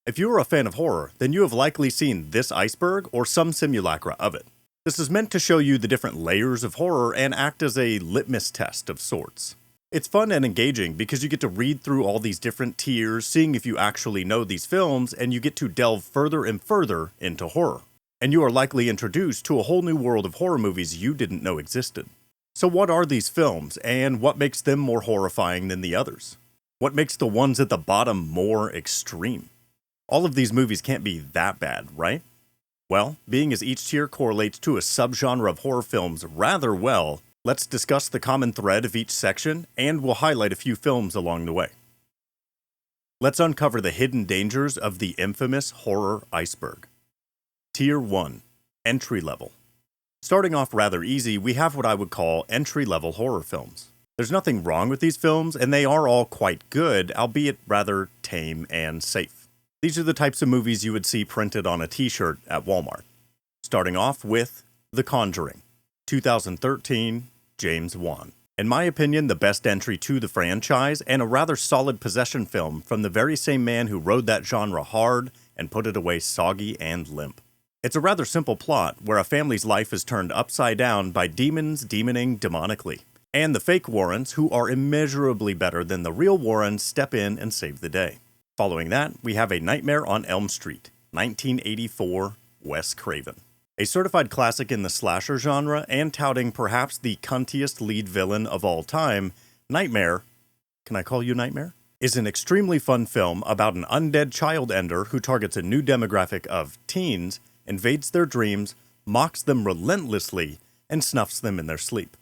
If you are a fan of horror, then you have likely seen this iceberg or some simulacra of it. This is meant to show you the different layers of horror and act as a litmus test of sorts. It's fun and engaging because you get to read through all these different tiers, seeing if you actually know these films, and you get to delve further and further into horror. And you are likely introduced to a whole new world of horror movies you didn't know existed. So what are these films, and what makes them more horrifying than the others? What makes the ones at the bottom more extreme? All of these movies can't be that bad, right? Well, being as each tier correlates to a subgenre of horror films rather well, let's discuss the common thread of each section, and we'll highlight a few films along the way. Let's uncover the hidden dangers of the infamous horror iceberg. Tier 1. Entry Level. Starting off rather easy, we have what I would call entry-level horror films. There's nothing wrong with these films, and they are all quite good, albeit rather tame and safe. These are the types of movies you would see printed on a t-shirt at Walmart. Starting off with The Conjuring, 2013, James Wan. In my opinion, the best entry to the franchise, and a rather solid possession film from the very same man who rode that genre hard and put it away soggy and limp. It's a rather simple plot where a family's life is turned upside down by demons demoning demonically, and the fake Warrens, who are immeasurably better than the real Warrens, step in and save the day. Following that, we have A Nightmare on Elm Street, 1984, Wes Craven. A certified classic in the slasher genre and touting perhaps the cuntiest lead villain of all time, Nightmare, can I call you Nightmare? Is an extremely fun film about an undead child ender who targets a new demographic of teens, invades their dreams, mocks them relentlessly, and snuffs them in their sleep.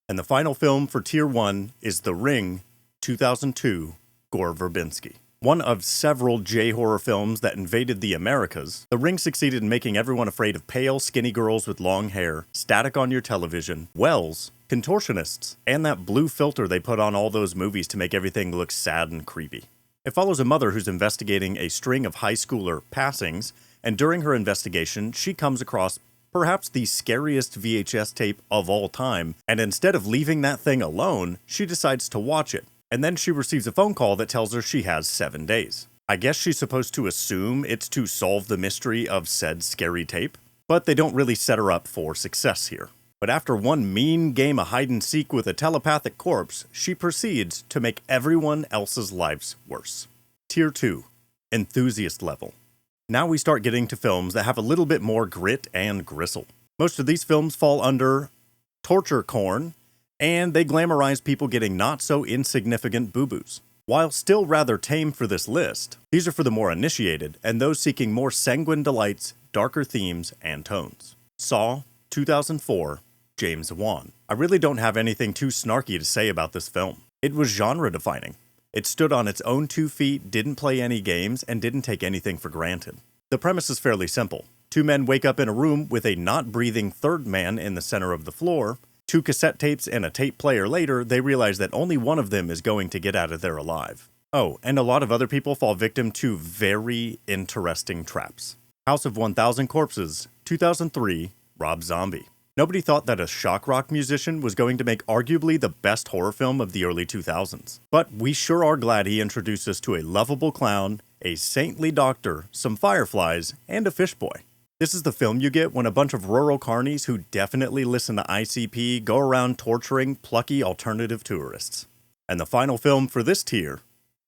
And the final film for Tier 1 is The Ring, 2002, Gore Verbinski. One of several J-horror films that invaded the Americas, The Ring succeeded in making everyone afraid of pale, skinny girls with long hair, static on your television, wells, contortionists, and that blue filter they put on all those movies to make everything look sad and creepy. It follows a mother who's investigating a string of high schooler passings, and during her investigation, she comes across perhaps the scariest VHS tape of all time, and instead of leaving that thing alone, she decides to watch it. And then she receives a phone call that tells her she has 7 days. I guess she's supposed to assume it's to solve the mystery of said scary tape, but they don't really set her up for success here. But after one mean game of hide-and-seek with a telepathic corpse, she proceeds to make everyone else's lives worse. Tier 2. Enthusiast Level. Now we start getting to films that have a little bit more grit and gristle. Most of these films fall under torture corn, and they glamorize people getting not so insignificant boo-boos. While still rather tame for this list, these are for the more initiated and those seeking more sanguine delights, darker themes, and tones. Saw, 2004, James Wan. I really don't have anything too snarky to say about this film. It was genre-defining. It stood on its own 2 feet, didn't play any games, and didn't take anything for granted. The premise is fairly simple. 2 men wake up in a room with a not-breathing third man in the center of the floor. 2 cassette tapes and a tape player later, they realize that only one of them is going to get out of there alive. Oh, and a lot of other people fall victim to very interesting traps. House of 1000 Corpses, 2003, Rob Zombie. Nobody thought that a shock rock musician was going to make arguably the best horror film of the early 2000s. But we sure are glad he introduced us to a lovable clown, a saintly doctor, some fireflies, and a fish boy. This is the film you get when a bunch of rural carnies who definitely listen to ICP go around torturing plucky alternative tourists. And the final film for this tier,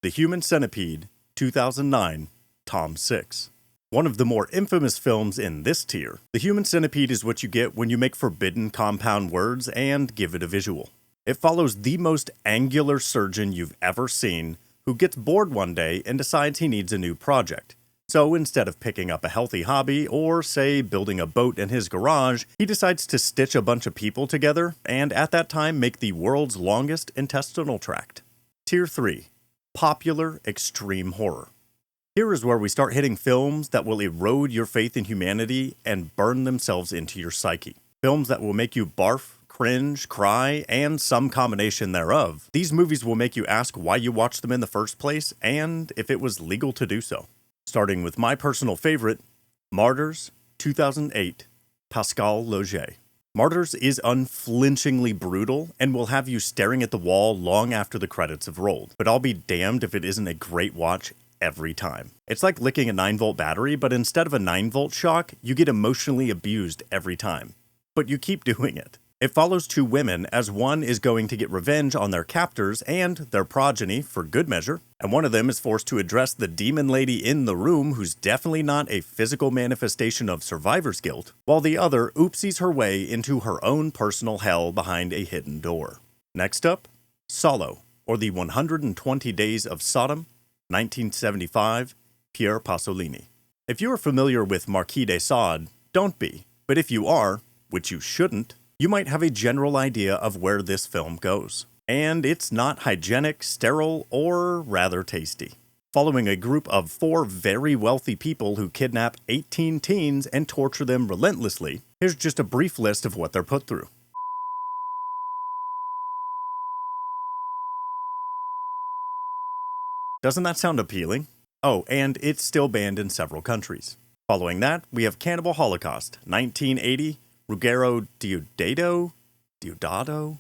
The Human Centipede, 2009, Tom 6. One of the more infamous films in this tier, The Human Centipede is what you get when you make forbidden compound words and give it a visual. It follows the most angular surgeon you've ever seen, who gets bored one day and decides he needs a new project. So instead of picking up a healthy hobby, or say building a boat in his garage, he decides to stitch a bunch of people together, and at that time make the world's longest intestinal tract. Tier 3. Popular Extreme Horror. Here is where we start hitting films that will erode your faith in humanity and burn themselves into your psyche. Films that will make you barf, cringe, cry, and some combination thereof. These movies will make you ask why you watched them in the first place, and if it was legal to do so. Starting with my personal favorite, Martyrs, 2008, Pascal Laugier. Martyrs is unflinchingly brutal and will have you staring at the wall long after the credits have rolled, but I'll be damned if it isn't a great watch every time. It's like licking a 9-volt battery, but instead of a 9-volt shock, you get emotionally abused every time. But you keep doing it. It follows two women as one is going to get revenge on their captors and their progeny for good measure, and one of them is forced to address the demon lady in the room who's definitely not a physical manifestation of survivor's guilt, while the other oopsies her way into her own personal hell behind a hidden door. Next up, Solo, or the 120 Days of Sodom, 1975, Pier Pasolini. If you are familiar with Marquis de Sade, don't be, but if you are, which you shouldn't, you might have a general idea of where this film goes. And it's not hygienic, sterile, or rather tasty. Following a group of 4 very wealthy people who kidnap 18 teens and torture them relentlessly, here's just a brief list of what they're put through. Doesn't that sound appealing? Oh, and it's still banned in several countries. Following that, we have Cannibal Holocaust, 1980, Ruggero Deodato? Ruggero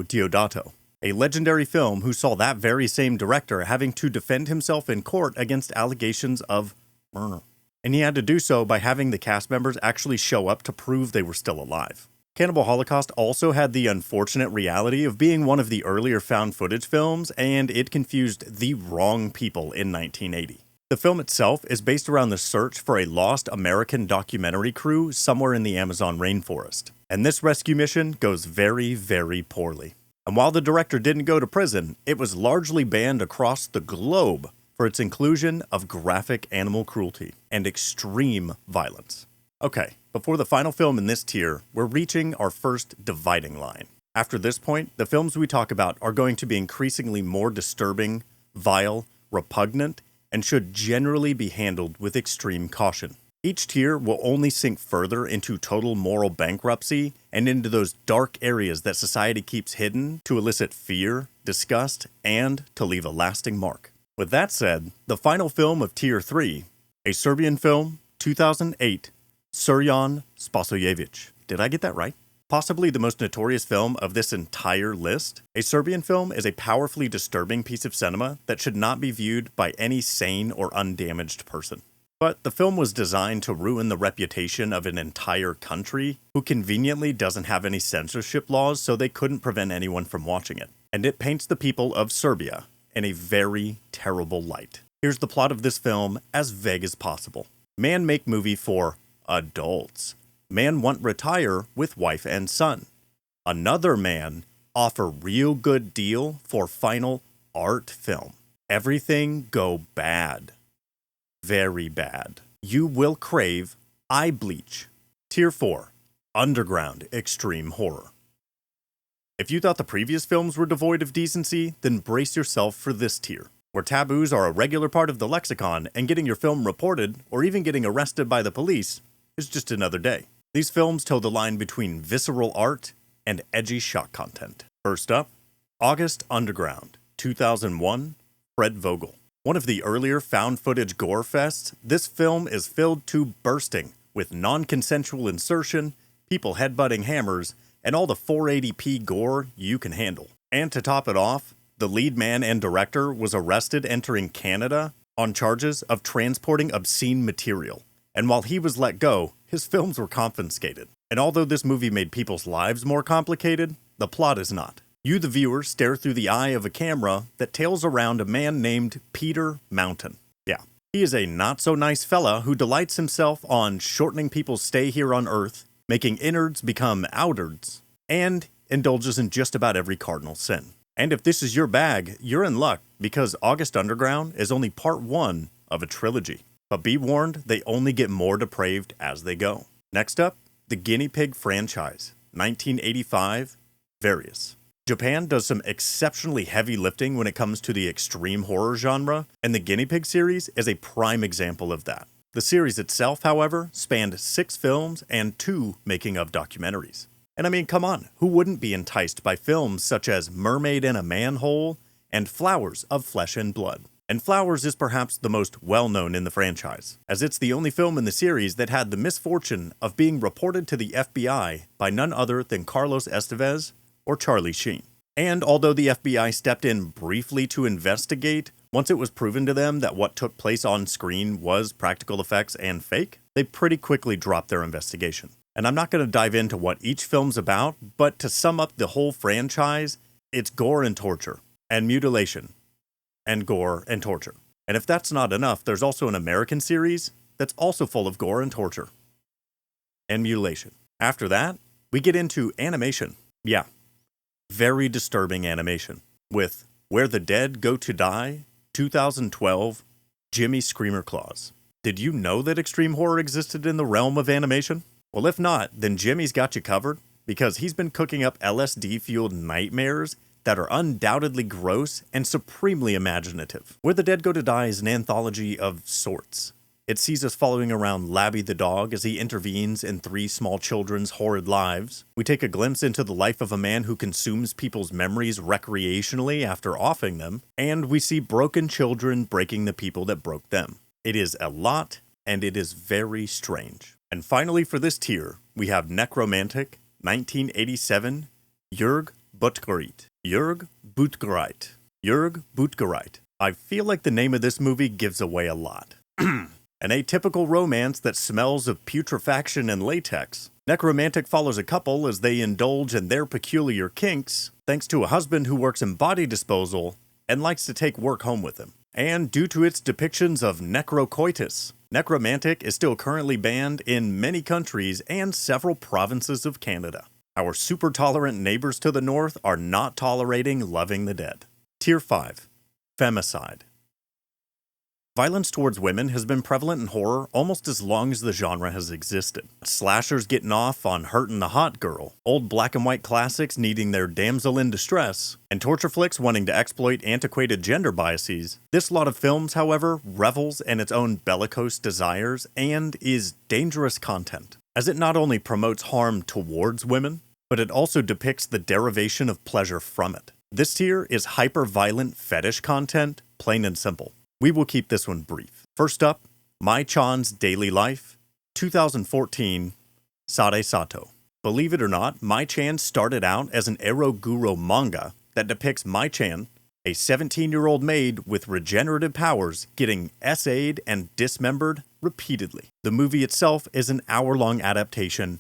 Deodato, a legendary film who saw that very same director having to defend himself in court against allegations of murder. And he had to do so by having the cast members actually show up to prove they were still alive. Cannibal Holocaust also had the unfortunate reality of being one of the earlier found footage films, and it confused the wrong people in 1980. The film itself is based around the search for a lost American documentary crew somewhere in the Amazon rainforest. And this rescue mission goes very, very poorly. And while the director didn't go to prison, it was largely banned across the globe for its inclusion of graphic animal cruelty and extreme violence. Okay, before the final film in this tier, we're reaching our first dividing line. After this point, the films we talk about are going to be increasingly more disturbing, vile, repugnant, and should generally be handled with extreme caution. Each tier will only sink further into total moral bankruptcy and into those dark areas that society keeps hidden to elicit fear, disgust, and to leave a lasting mark. With that said, the final film of Tier 3, a Serbian film, 2008, Surjan Spasojevic. Did I get that right? Possibly the most notorious film of this entire list, a Serbian film is a powerfully disturbing piece of cinema that should not be viewed by any sane or undamaged person. But the film was designed to ruin the reputation of an entire country who conveniently doesn't have any censorship laws, so they couldn't prevent anyone from watching it. And it paints the people of Serbia in a very terrible light. Here's the plot of this film as vague as possible. Man make movie for adults. Man want retire with wife and son. Another man offer real good deal for final art film. Everything go bad. Very bad. You will crave eye bleach. Tier 4, Underground Extreme Horror. If you thought the previous films were devoid of decency, then brace yourself for this tier, where taboos are a regular part of the lexicon and getting your film reported or even getting arrested by the police is just another day. These films toe the line between visceral art and edgy shock content. First up, August Underground, 2001, Fred Vogel. One of the earlier found footage gore fests, this film is filled to bursting with non-consensual insertion, people headbutting hammers, and all the 480p gore you can handle. And to top it off, the lead man and director was arrested entering Canada on charges of transporting obscene material. And while he was let go, his films were confiscated. And although this movie made people's lives more complicated, the plot is not. You, the viewer, stare through the eye of a camera that tails around a man named Peter Mountain. Yeah, he is a not-so-nice fella who delights himself on shortening people's stay here on Earth, making innards become outards, and indulges in just about every cardinal sin. And if this is your bag, you're in luck, because August Underground is only part 1 of a trilogy. But be warned, they only get more depraved as they go. Next up, the Guinea Pig franchise, 1985, Various. Japan does some exceptionally heavy lifting when it comes to the extreme horror genre, and the Guinea Pig series is a prime example of that. The series itself, however, spanned 6 films and 2 making-of documentaries. And I mean, come on, who wouldn't be enticed by films such as Mermaid in a Manhole and Flowers of Flesh and Blood? And Flowers is perhaps the most well-known in the franchise, as it's the only film in the series that had the misfortune of being reported to the FBI by none other than Carlos Estevez or Charlie Sheen. And although the FBI stepped in briefly to investigate, once it was proven to them that what took place on screen was practical effects and fake, they pretty quickly dropped their investigation. And I'm not going to dive into what each film's about, but to sum up the whole franchise, it's gore and torture, and mutilation, and gore and torture. And if that's not enough, there's also an American series that's also full of gore and torture, and mutilation. After that, we get into animation. Yeah, very disturbing animation, with Where the Dead Go to Die, 2012, Jimmy Screamer Claws. Did you know that extreme horror existed in the realm of animation? Well, if not, then Jimmy's got you covered, because he's been cooking up LSD-fueled nightmares that are undoubtedly gross and supremely imaginative. Where the Dead Go to Die is an anthology of sorts. It sees us following around Labby the dog as he intervenes in 3 small children's horrid lives. We take a glimpse into the life of a man who consumes people's memories recreationally after offing them, and we see broken children breaking the people that broke them. It is a lot, and it is very strange. And finally, for this tier, we have Necromantic, 1987, Jörg Buttgereit. Jörg Buttgereit. Jörg Buttgereit. I feel like the name of this movie gives away a lot. An atypical romance that smells of putrefaction and latex. Necromantic follows a couple as they indulge in their peculiar kinks, thanks to a husband who works in body disposal and likes to take work home with him. And due to its depictions of necrocoitus, Necromantic is still currently banned in many countries and several provinces of Canada. Our super tolerant neighbors to the north are not tolerating loving the dead. Tier 5. Femicide. Violence towards women has been prevalent in horror almost as long as the genre has existed. Slashers getting off on hurting the hot girl, old black and white classics needing their damsel in distress, and torture flicks wanting to exploit antiquated gender biases. This lot of films, however, revels in its own bellicose desires and is dangerous content, as it not only promotes harm towards women, but it also depicts the derivation of pleasure from it. This tier is hyper-violent fetish content, plain and simple. We will keep this one brief. First up, Mai-chan's Daily Life, 2014, Sade Sato. Believe it or not, Mai-chan started out as an Eroguro manga that depicts Mai-chan, a 17-year-old maid with regenerative powers, getting SA'd and dismembered repeatedly. The movie itself is an hour-long adaptation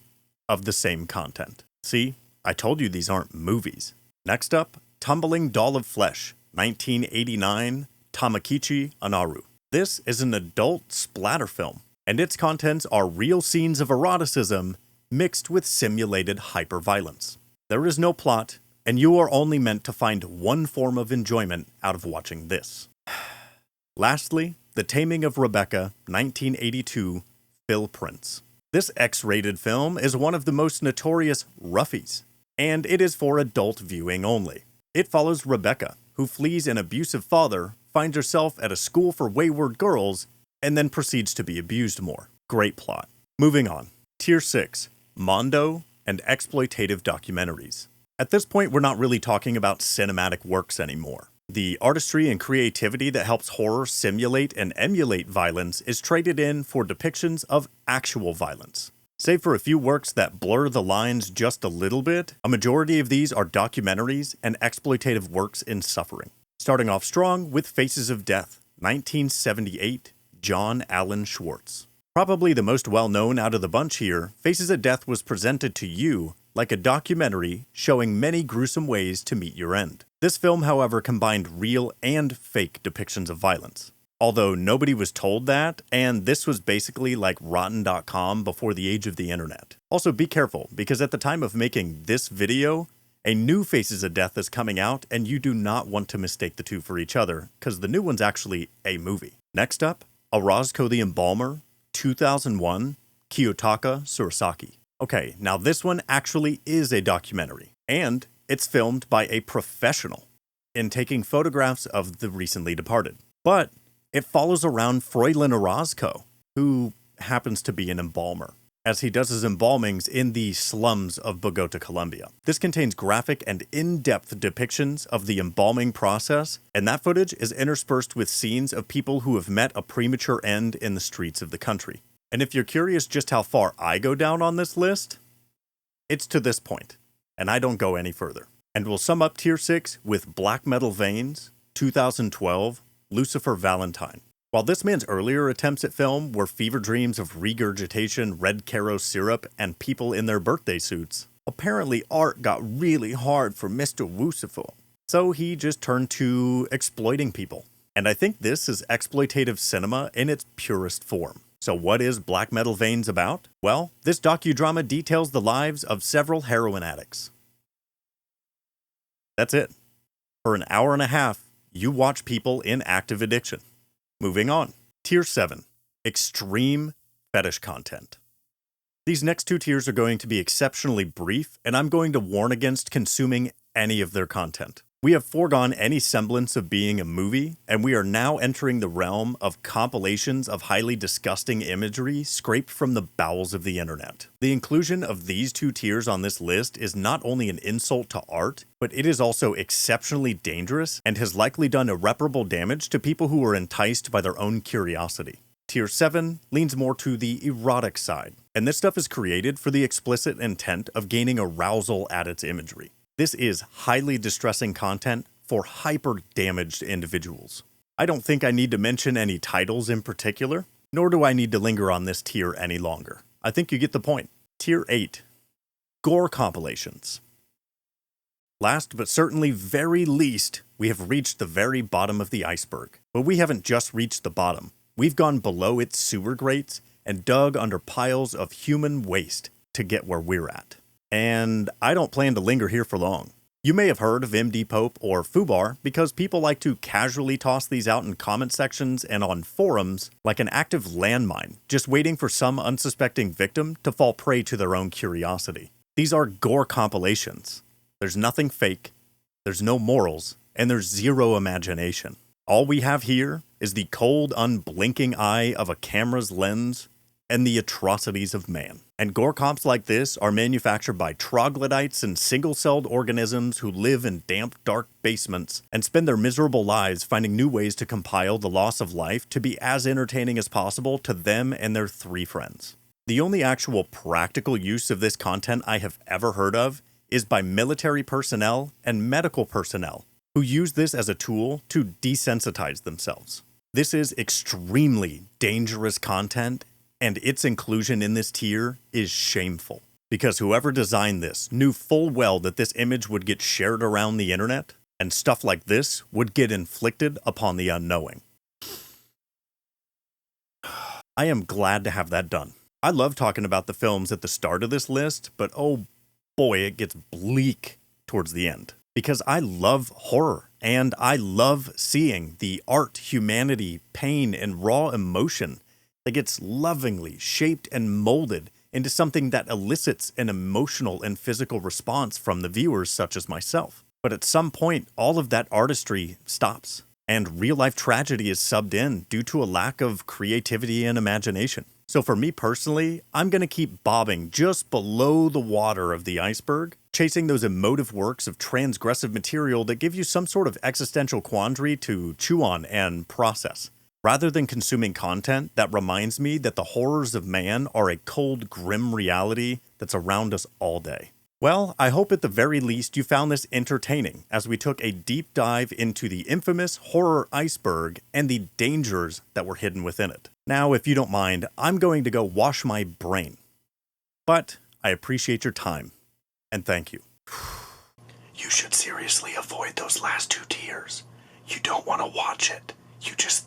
of the same content. See, I told you these aren't movies. Next up, Tumbling Doll of Flesh, 1989, Tamakichi Anaru. This is an adult splatter film, and its contents are real scenes of eroticism mixed with simulated hyperviolence. There is no plot, and you are only meant to find one form of enjoyment out of watching this. Lastly, The Taming of Rebecca, 1982, Phil Prince. This X-rated film is one of the most notorious roughies, and it is for adult viewing only. It follows Rebecca, who flees an abusive father, finds herself at a school for wayward girls, and then proceeds to be abused more. Great plot. Moving on. Tier 6. Mondo and exploitative documentaries. At this point, we're not really talking about cinematic works anymore. The artistry and creativity that helps horror simulate and emulate violence is traded in for depictions of actual violence. Save for a few works that blur the lines just a little bit, a majority of these are documentaries and exploitative works in suffering. Starting off strong with Faces of Death, 1978, John Allen Schwartz. Probably the most well-known out of the bunch here, Faces of Death was presented to you like a documentary showing many gruesome ways to meet your end. This film, however, combined real and fake depictions of violence. Although nobody was told that, and this was basically like Rotten.com before the age of the internet. Also be careful, because at the time of making this video, a new Faces of Death is coming out, and you do not want to mistake the two for each other, because the new one's actually a movie. Next up, Orozco the Embalmer, 2001, Kiyotaka Surasaki. Okay, now this one actually is a documentary, and it's filmed by a professional in taking photographs of the recently departed. But it follows around Froilan Orozco, who happens to be an embalmer, as he does his embalmings in the slums of Bogota, Colombia. This contains graphic and in-depth depictions of the embalming process, and that footage is interspersed with scenes of people who have met a premature end in the streets of the country. And if you're curious just how far I go down on this list, it's to this point, and I don't go any further. And we'll sum up Tier 6 with Black Metal Veins, 2012, Lucifer Valentine. While this man's earlier attempts at film were fever dreams of regurgitation, red Caro syrup, and people in their birthday suits, apparently art got really hard for Mr. Lucifer. So he just turned to exploiting people. And I think this is exploitative cinema in its purest form. So what is Black Metal Veins about? Well, this docudrama details the lives of several heroin addicts. That's it. For an hour and a half, you watch people in active addiction. Moving on. Tier 7. Extreme fetish content. These next two tiers are going to be exceptionally brief, and I'm going to warn against consuming any of their content. We have foregone any semblance of being a movie, and we are now entering the realm of compilations of highly disgusting imagery scraped from the bowels of the internet. The inclusion of these two tiers on this list is not only an insult to art, but it is also exceptionally dangerous and has likely done irreparable damage to people who are enticed by their own curiosity. Tier 7 leans more to the erotic side, and this stuff is created for the explicit intent of gaining arousal at its imagery. This is highly distressing content for hyper-damaged individuals. I don't think I need to mention any titles in particular, nor do I need to linger on this tier any longer. I think you get the point. Tier 8. Gore compilations. Last but certainly very least, we have reached the very bottom of the iceberg. But we haven't just reached the bottom. We've gone below its sewer grates and dug under piles of human waste to get where we're at. And I don't plan to linger here for long. You may have heard of MD Pope or Fubar because people like to casually toss these out in comment sections and on forums like an active landmine, just waiting for some unsuspecting victim to fall prey to their own curiosity. These are gore compilations. There's nothing fake, there's no morals, and there's zero imagination. All we have here is the cold, unblinking eye of a camera's lens and the atrocities of man. And gore comps like this are manufactured by troglodytes and single-celled organisms who live in damp, dark basements and spend their miserable lives finding new ways to compile the loss of life to be as entertaining as possible to them and their 3 friends. The only actual practical use of this content I have ever heard of is by military personnel and medical personnel who use this as a tool to desensitize themselves. This is extremely dangerous content, and its inclusion in this tier is shameful. Because whoever designed this knew full well that this image would get shared around the internet, and stuff like this would get inflicted upon the unknowing. I am glad to have that done. I love talking about the films at the start of this list, but oh boy, it gets bleak towards the end. Because I love horror, and I love seeing the art, humanity, pain, and raw emotion that gets lovingly shaped and molded into something that elicits an emotional and physical response from the viewers such as myself. But at some point, all of that artistry stops, and real-life tragedy is subbed in due to a lack of creativity and imagination. So for me personally, I'm going to keep bobbing just below the water of the iceberg, chasing those emotive works of transgressive material that give you some sort of existential quandary to chew on and process, rather than consuming content that reminds me that the horrors of man are a cold, grim reality that's around us all day. Well, I hope at the very least you found this entertaining as we took a deep dive into the infamous horror iceberg and the dangers that were hidden within it. Now, if you don't mind, I'm going to go wash my brain. But I appreciate your time, and thank you. You should seriously avoid those last 2 tiers. You don't want to watch it. You just